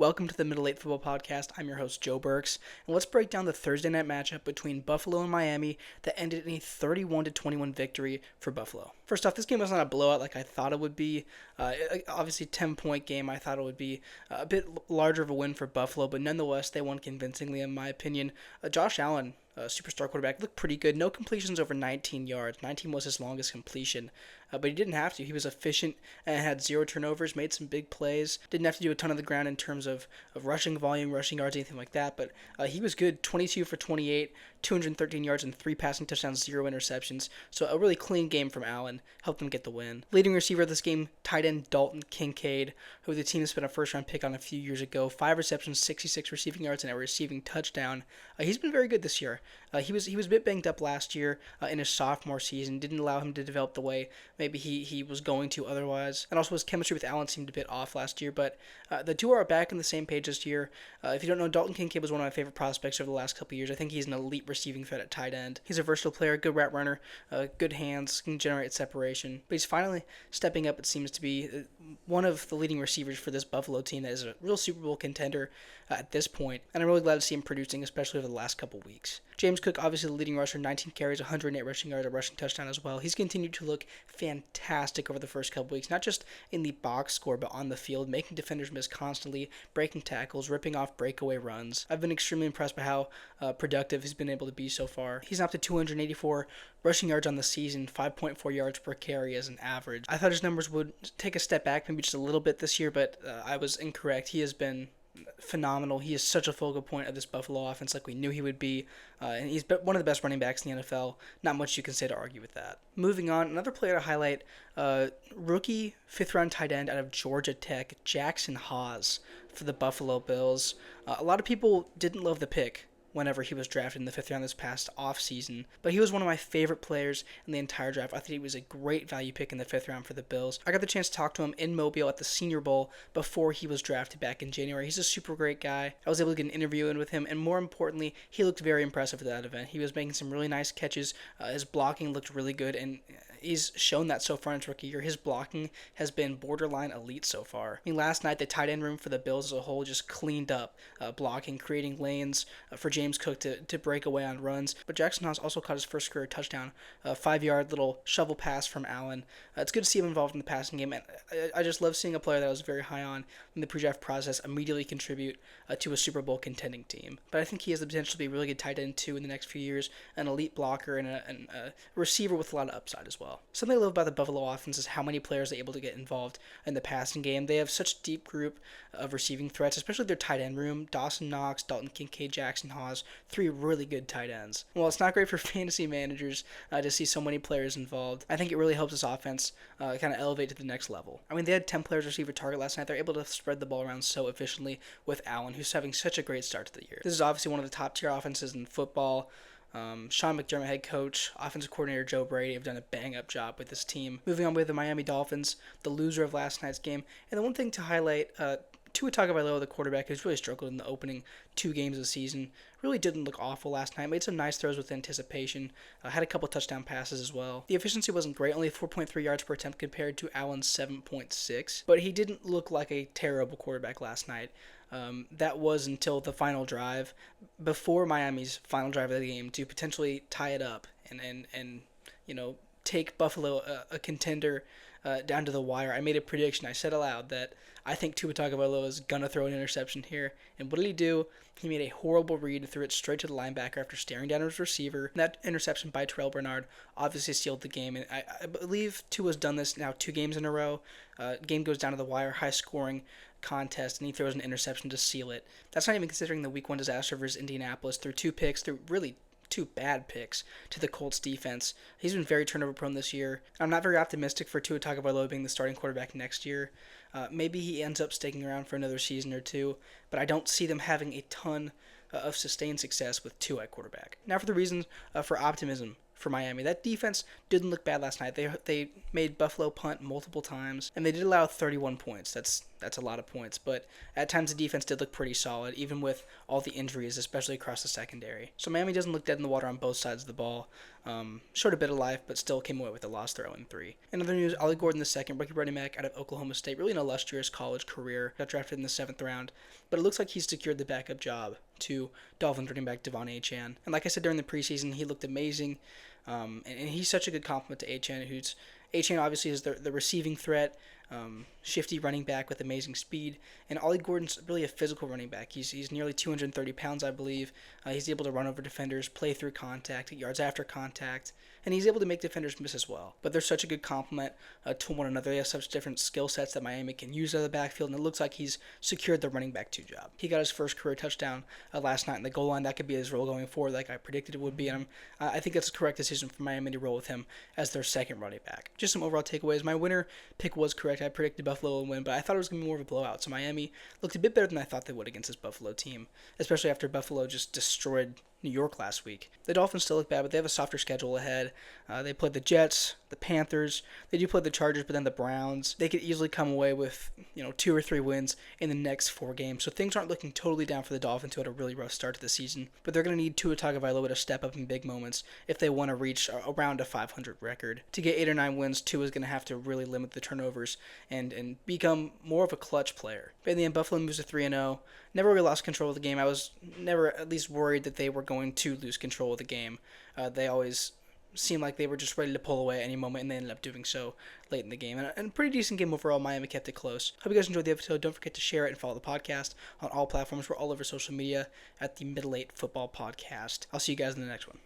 Welcome to the Middle Eight Football Podcast. I'm your host, Joe Burks, and let's break down the Thursday night matchup between Buffalo and Miami that ended in a 31-21 victory for Buffalo. First off, this game was not a blowout like I thought it would be. Obviously, 10-point game. I thought it would be a bit larger of a win for Buffalo, but nonetheless, they won convincingly, in my opinion. Josh Allen, superstar quarterback, looked pretty good. No completions over 19 yards. 19 was his longest completion, but he didn't have to. He was efficient and had 0 turnovers, made some big plays. Didn't have to do a ton of the ground in terms of rushing volume, rushing yards, anything like that, but he was good. 22 for 28, 213 yards and 3 passing touchdowns, 0 interceptions. So a really clean game from Allen. Helped them get the win. Leading receiver of this game, tight end Dalton Kincaid, who the team spent a first-round pick on a few years ago. 5 receptions, 66 receiving yards, and a receiving touchdown. He's been very good this year. He was a bit banged up last year in his sophomore season. Didn't allow him to develop the way maybe he was going to otherwise. And also his chemistry with Allen seemed a bit off last year. But the two are back on the same page this year. If you don't know, Dalton Kincaid was one of my favorite prospects over the last couple of years. I think he's an elite receiving threat at tight end. He's a versatile player, good route runner, good hands, can generate separation. But he's finally stepping up, it seems to be one of the leading receivers for this Buffalo team that is a real Super Bowl contender at this point. And I'm really glad to see him producing, especially over the last couple weeks. James Cook, obviously the leading rusher, 19 carries, 108 rushing yards, a rushing touchdown as well. He's continued to look fantastic over the first couple weeks, not just in the box score, but on the field, making defenders miss constantly, breaking tackles, ripping off breakaway runs. I've been extremely impressed by how productive he's been able to be so far. He's up to 284 rushing yards on the season, 5.4 yards per carry as an average. I thought his numbers would take a step back, maybe just a little bit this year, but I was incorrect. He has been phenomenal. He is such a focal point of this Buffalo offense like we knew he would be, and he's one of the best running backs in the NFL. Not much you can say to argue with that. Moving on, another player to highlight, rookie 5th-round tight end out of Georgia Tech, Jackson Haas for the Buffalo Bills. A lot of people didn't love the pick whenever he was drafted in the 5th round this past offseason. But he was one of my favorite players in the entire draft. I think he was a great value pick in the 5th round for the Bills. I got the chance to talk to him in Mobile at the Senior Bowl before he was drafted back in January. He's a super great guy. I was able to get an interview in with him, and more importantly, he looked very impressive at that event. He was making some really nice catches. His blocking looked really good, and he's shown that so far in his rookie year. His blocking has been borderline elite so far. I mean, last night, the tight end room for the Bills as a whole just cleaned up, blocking, creating lanes for James Cook to break away on runs. But Jackson Haas also caught his first career touchdown, a 5-yard little shovel pass from Allen. It's good to see him involved in the passing game, and I just love seeing a player that I was very high on in the pre-draft process immediately contribute to a Super Bowl contending team. But I think he has the potential to be a really good tight end too in the next few years, an elite blocker and a receiver with a lot of upside as well. Something I love about the Buffalo offense is how many players are able to get involved in the passing game. They have such a deep group of receiving threats, especially their tight end room. Dawson Knox, Dalton Kincaid, Jackson Haas, 3 really good tight ends. Well, it's not great for fantasy managers to see so many players involved. I think it really helps this offense kind of elevate to the next level. I mean, they had 10 players receive a target last night. They're able to spread the ball around so efficiently with Allen, who's having such a great start to the year. This is obviously one of the top-tier offenses in football. Sean McDermott, head coach, offensive coordinator Joe Brady have done a bang-up job with this team. Moving on with the Miami Dolphins, the loser of last night's game. And the one thing to highlight, Tua Tagovailoa, the quarterback, who's really struggled in the opening 2 games of the season, really didn't look awful last night. Made some nice throws with anticipation. Had a couple touchdown passes as well. The efficiency wasn't great, only 4.3 yards per attempt compared to Allen's 7.6. But he didn't look like a terrible quarterback last night. That was until the final drive, before Miami's final drive of the game, to potentially tie it up and take Buffalo, a contender, down to the wire. I made a prediction. I said aloud that I think Tua Tagovailoa is going to throw an interception here. And what did he do? He made a horrible read and threw it straight to the linebacker after staring down his receiver. And that interception by Terrell Bernard obviously sealed the game. And I believe Tua's done this now 2 games in a row. Game goes down to the wire, high-scoring contest, and he throws an interception to seal it. That's not even considering the Week 1 disaster versus Indianapolis. Threw 2 picks, threw really 2 bad picks to the Colts defense. He's been very turnover prone this year. I'm not very optimistic for Tua Tagovailoa being the starting quarterback next year. Maybe he ends up sticking around for another season or 2, but I don't see them having a ton of sustained success with Tua at quarterback. Now for the reasons for optimism for Miami. That defense didn't look bad last night. They made Buffalo punt multiple times, and they did allow 31 points. That's That's a lot of points. But at times the defense did look pretty solid, even with all the injuries, especially across the secondary. So Miami doesn't look dead in the water on both sides of the ball. Showed a bit of life, but still came away with a loss, 0-3. In other news, Ollie Gordon II, rookie running back out of Oklahoma State, really an illustrious college career. Got drafted in the 7th round, but it looks like he's secured the backup job to Dolphins running back Devon Achane. And like I said during the preseason, he looked amazing. And he's such a good compliment to Achane, Achane obviously is the receiving threat, shifty running back with amazing speed, and Ollie Gordon's really a physical running back. He's nearly 230 pounds, I believe. He's able to run over defenders, play through contact, get yards after contact, and he's able to make defenders miss as well. But they're such a good complement to one another. They have such different skill sets that Miami can use out of the backfield, and it looks like he's secured the running back 2 job. He got his first career touchdown last night in the goal line. That could be his role going forward, like I predicted it would be. And I think that's a correct decision for Miami to roll with him as their second running back. Just some overall takeaways. My winner pick was correct. I predicted Buffalo would win, but I thought it was going to be more of a blowout. So Miami looked a bit better than I thought they would against this Buffalo team, especially after Buffalo just destroyed New York last week. The Dolphins still look bad, but they have a softer schedule ahead. They played the Jets, the Panthers. They do play the Chargers, but then the Browns. They could easily come away with 2 or 3 wins in the next 4 games. So things aren't looking totally down for the Dolphins, who had a really rough start to the season. But they're going to need Tua Tagovailoa to step up in big moments if they want to reach around a 500 record. To get 8 or 9 wins, Tua is going to have to really limit the turnovers and become more of a clutch player. But in the end, Buffalo moves to 3-0. Never really lost control of the game. I was never at least worried that they were going to lose control of the game. They always seemed like they were just ready to pull away at any moment, and they ended up doing so late in the game. And a pretty decent game overall. Miami kept it close. Hope you guys enjoyed the episode. Don't forget to share it and follow the podcast on all platforms. We're all over social media at the Middle 8 Football Podcast. I'll see you guys in the next one.